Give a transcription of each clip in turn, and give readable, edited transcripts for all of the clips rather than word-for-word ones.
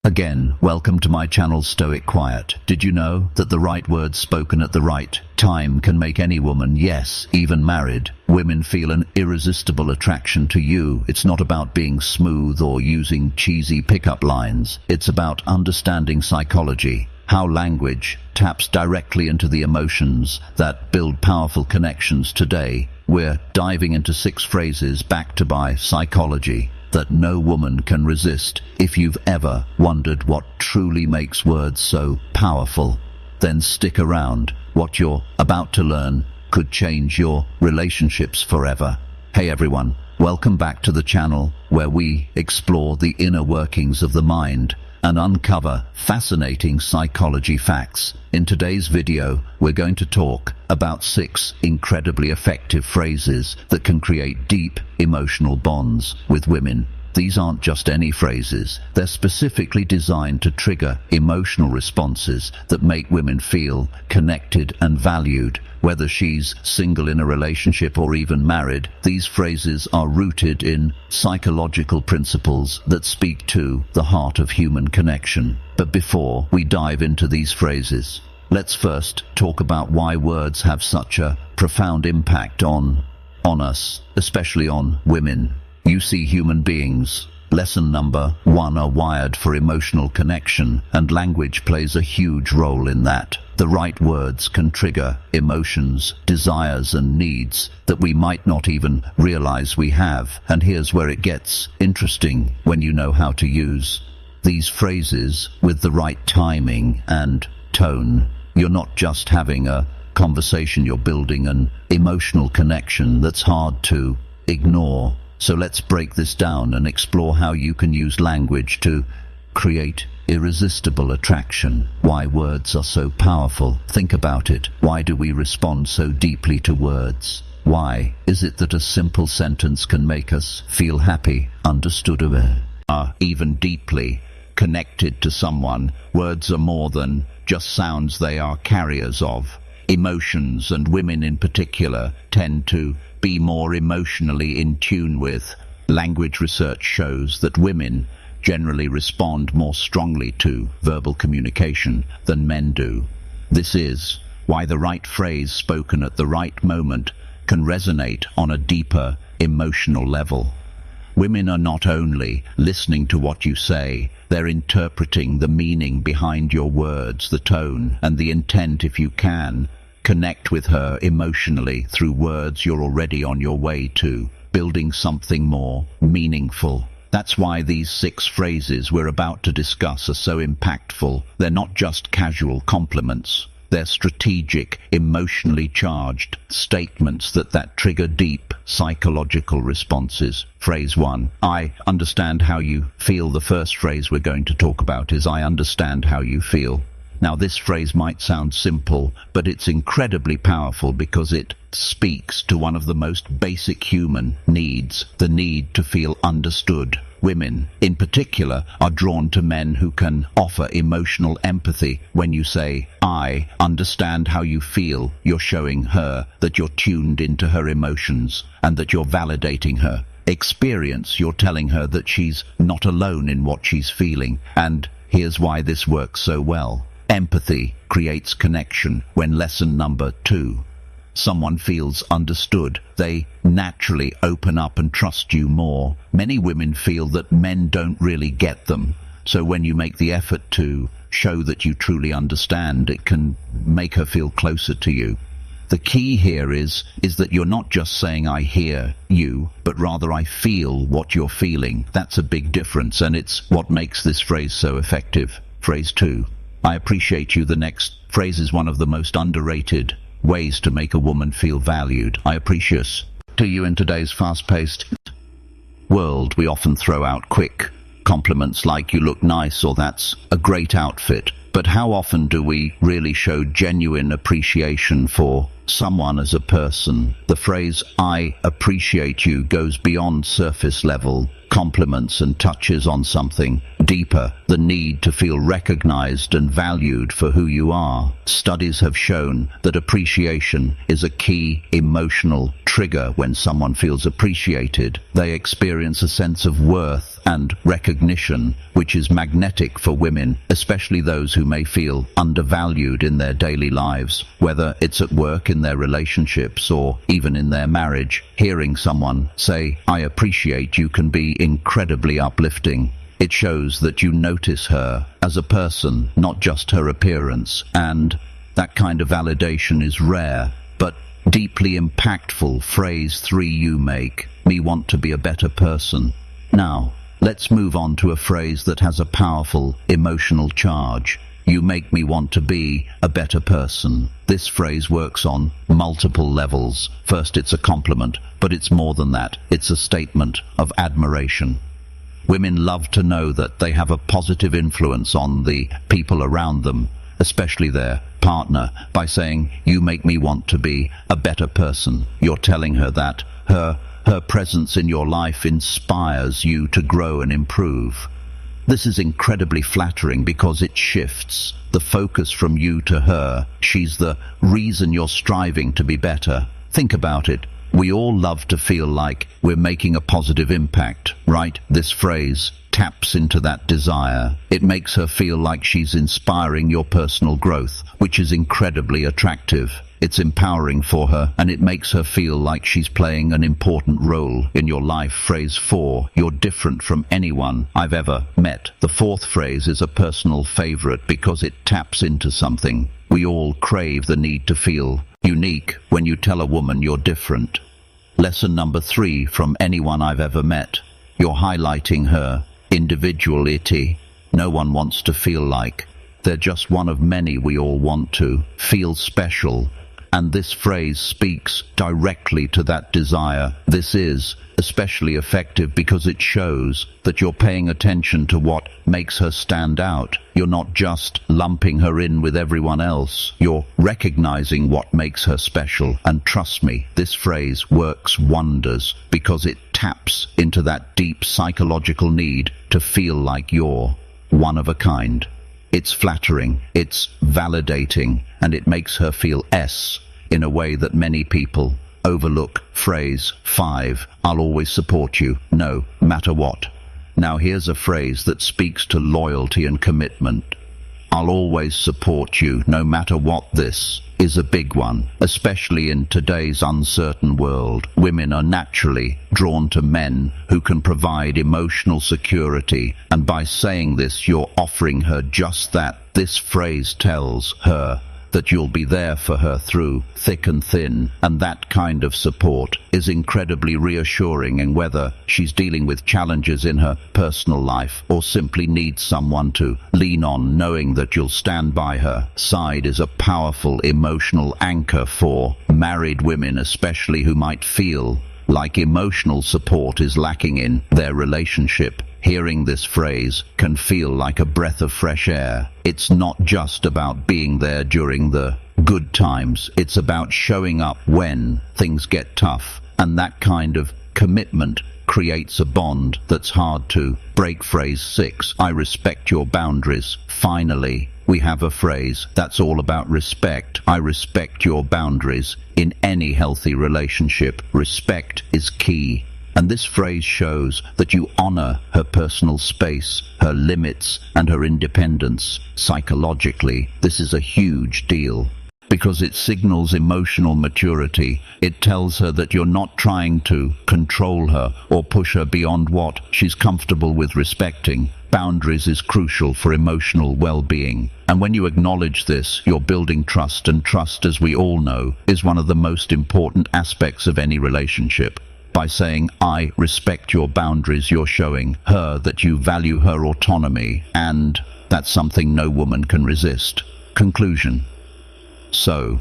Again, welcome to my channel Stoic Quiet. Did you know that the right words spoken at the right time can make any woman, yes, even married, women feel an irresistible attraction to you? It's not about being smooth or using cheesy pickup lines. It's about understanding psychology, how language taps directly into the emotions that build powerful connections. Today, we're diving into 6 phrases backed by psychology that no woman can resist. If you've ever wondered what truly makes words so powerful, then stick around. What you're about to learn could change your relationships forever. Hey everyone, welcome back to the channel where we explore the inner workings of the mind and uncover fascinating psychology facts. In today's video, we're going to talk about 6 incredibly effective phrases that can create deep emotional bonds with women. These aren't just any phrases. They're specifically designed to trigger emotional responses that make women feel connected and valued. Whether she's single in a relationship or even married, these phrases are rooted in psychological principles that speak to the heart of human connection. But before we dive into these phrases, let's first talk about why words have such a profound impact on us, especially on women. You see, human beings, lesson number 1, are wired for emotional connection, and language plays a huge role in that. The right words can trigger emotions, desires, and needs that we might not even realize we have. And here's where it gets interesting: when you know how to use these phrases with the right timing and tone, you're not just having a conversation, you're building an emotional connection that's hard to ignore. So let's break this down and explore how you can use language to create irresistible attraction. Why words are so powerful. Think about it. Why do we respond so deeply to words? Why is it that a simple sentence can make us feel happy, understood, or even deeply connected to someone? Words are more than just sounds. They are carriers of emotions, and women in particular tend to be more emotionally in tune with. Language research shows that women generally respond more strongly to verbal communication than men do. This is why the right phrase spoken at the right moment can resonate on a deeper emotional level. Women are not only listening to what you say, they're interpreting the meaning behind your words, the tone, and the intent. If you can connect with her emotionally through words, you're already on your way to building something more meaningful. That's why these 6 phrases we're about to discuss are so impactful. They're not just casual compliments. They're strategic, emotionally charged statements that trigger deep psychological responses. Phrase 1, I understand how you feel. The first phrase we're going to talk about is I understand how you feel. Now, this phrase might sound simple, but it's incredibly powerful because it speaks to one of the most basic human needs, the need to feel understood. Women, in particular, are drawn to men who can offer emotional empathy. When you say, I understand how you feel, you're showing her that you're tuned into her emotions and that you're validating her experience. You're telling her that she's not alone in what she's feeling. And here's why this works so well. Empathy creates connection. When lesson number 2, someone feels understood, they naturally open up and trust you more. Many women feel that men don't really get them. So when you make the effort to show that you truly understand, it can make her feel closer to you. The key here is that you're not just saying I hear you, but rather I feel what you're feeling. That's a big difference, and it's what makes this phrase so effective. Phrase 2, I appreciate you. The next phrase is one of the most underrated ways to make a woman feel valued. I appreciate to you. In today's fast-paced world, we often throw out quick compliments like you look nice or that's a great outfit. But how often do we really show genuine appreciation for someone as a person? The phrase I appreciate you goes beyond surface level compliments and touches on something deeper, the need to feel recognized and valued for who you are. Studies have shown that appreciation is a key emotional trigger. When someone feels appreciated, they experience a sense of worth and recognition, which is magnetic for women, especially those who may feel undervalued in their daily lives, whether it's at work, in their relationships, or even in their marriage. Hearing someone say, "I appreciate you," can be incredibly uplifting. It shows that you notice her as a person, not just her appearance, and that kind of validation is rare, but deeply impactful. Phrase 3: you make me want to be a better person. Now, let's move on to a phrase that has a powerful emotional charge. You make me want to be a better person. This phrase works on multiple levels. First, it's a compliment, but it's more than that. It's a statement of admiration. Women love to know that they have a positive influence on the people around them, especially their partner. By saying, "You make me want to be a better person," you're telling her that her presence in your life inspires you to grow and improve. This is incredibly flattering because it shifts the focus from you to her. She's the reason you're striving to be better. Think about it. We all love to feel like we're making a positive impact, right? This phrase taps into that desire. It makes her feel like she's inspiring your personal growth, which is incredibly attractive. It's empowering for her, and it makes her feel like she's playing an important role in your life. Phrase 4: you're different from anyone I've ever met. The fourth phrase is a personal favorite because it taps into something we all crave: the need to feel unique. When you tell a woman you're different. Lesson number 3: from anyone I've ever met. You're highlighting her individuality. No one wants to feel like they're just one of many. We all want to feel special. And this phrase speaks directly to that desire. This is especially effective because it shows that you're paying attention to what makes her stand out. You're not just lumping her in with everyone else. You're recognizing what makes her special. And trust me, this phrase works wonders because it taps into that deep psychological need to feel like you're one of a kind. It's flattering, it's validating, and it makes her feel in a way that many people overlook. Phrase 5: I'll always support you, no matter what. Now here's a phrase that speaks to loyalty and commitment. I'll always support you, no matter what. This is a big one, especially in today's uncertain world. Women are naturally drawn to men who can provide emotional security, and by saying this, you're offering her just that. This phrase tells her that you'll be there for her through thick and thin, and that kind of support is incredibly reassuring. And whether she's dealing with challenges in her personal life or simply needs someone to lean on, knowing that you'll stand by her side is a powerful emotional anchor for married women, especially who might feel like emotional support is lacking in their relationship. Hearing this phrase can feel like a breath of fresh air. It's not just about being there during the good times. It's about showing up when things get tough. And that kind of commitment creates a bond that's hard to break. Phrase 6: I respect your boundaries. Finally, we have a phrase that's all about respect. I respect your boundaries. In any healthy relationship, respect is key. And this phrase shows that you honor her personal space, her limits, and her independence. Psychologically, this is a huge deal because it signals emotional maturity. It tells her that you're not trying to control her or push her beyond what she's comfortable with. Respecting boundaries is crucial for emotional well-being. And when you acknowledge this, you're building trust, and trust, as we all know, is one of the most important aspects of any relationship. By saying, I respect your boundaries, you're showing her that you value her autonomy, and that's something no woman can resist. Conclusion. So,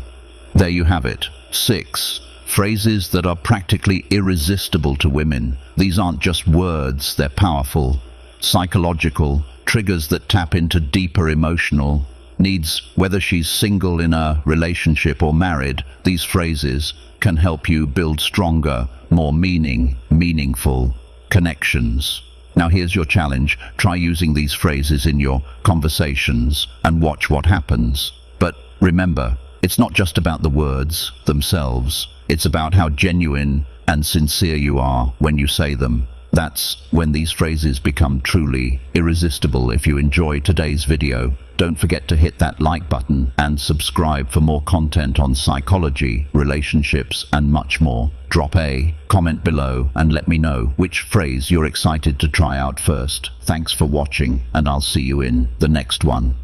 there you have it. 6 phrases that are practically irresistible to women. These aren't just words, they're powerful, psychological triggers that tap into deeper emotional needs. Whether she's single, in a relationship, or married, these phrases can help you build stronger, more meaningful connections. Now here's your challenge. Try using these phrases in your conversations and watch what happens. But remember, it's not just about the words themselves. It's about how genuine and sincere you are when you say them. That's when these phrases become truly irresistible. If you enjoyed today's video, don't forget to hit that like button and subscribe for more content on psychology, relationships, and much more. Drop a comment below and let me know which phrase you're excited to try out first. Thanks for watching, and I'll see you in the next one.